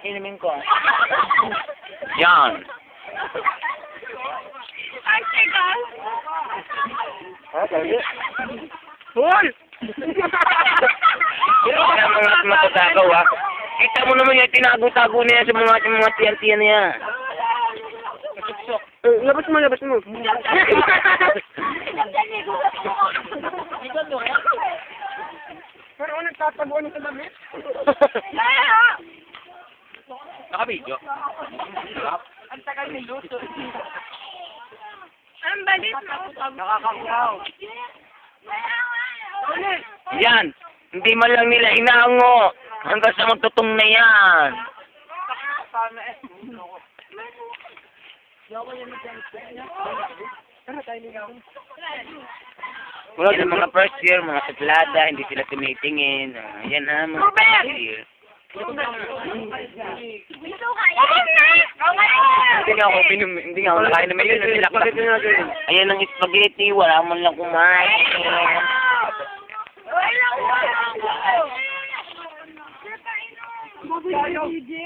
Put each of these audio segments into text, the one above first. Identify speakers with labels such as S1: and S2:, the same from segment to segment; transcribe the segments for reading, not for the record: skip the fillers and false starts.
S1: Inumin ko.
S2: Yan.
S3: Ay, teka.
S1: Ha, sabi? Hoy!
S2: Kaya mga matatagaw ah. Kita mo naman yung tinago-tago niya sa mga tiyan-tiyan niya.
S1: Labas mo, labas mo. Pero ano nagtatabuan sa damit?
S2: Naka-video.
S1: Ang tagal ni Luto.
S3: Ang balis mo.
S1: Nakakakuraw.
S2: Yan. Hindi man lang nila inaango. Hanggang sa magtutong na yan. Wala yung mga first year, mga suplada, hindi sila tumitingin. Yan ha, mga first year.
S3: Gusto ka yan na.
S2: Hindi nga ako nakain naman yun. Ayan ang spaghetti, wala man lang kumain.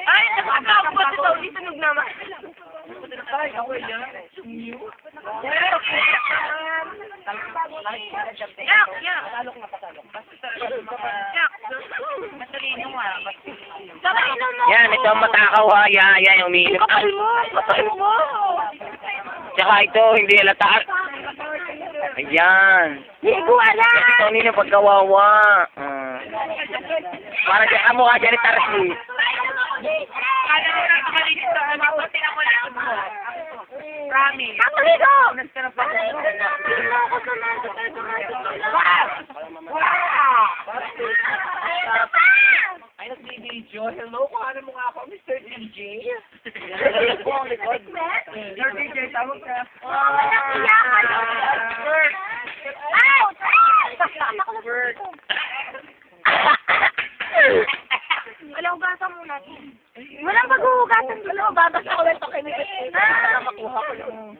S3: Ay, nakakapot ito. Dito nung naman.
S1: Ay, ako yan.
S3: Yak, yak.
S1: Patalok na patalok.
S3: Yak. Matalino nga. Kakainin mo.
S2: Yan, ito ang matakaw ha. Yan, yung umiinit.
S3: Kapal mo. Kapal mo.
S2: Tsaka ito, hindi halata. Ayan.
S3: Hindi ko alam.
S2: Kasi ito nila pagkawawa. Parang siya kamukha siya ni Tarsi.
S3: Ano mo na kamalit ito? Ano mo? Tingnan mo lang mo. Promise. Kapalin ko.
S1: Ay, nagbibideo. Hello, paano mo nga ako, Mr. DJ? Mr. DJ, tawag ka.
S3: Wala, hugasan muna. Walang paghuhugasan dito. Babasa ko lang ito kay Miguel.
S1: Makuha ko yung...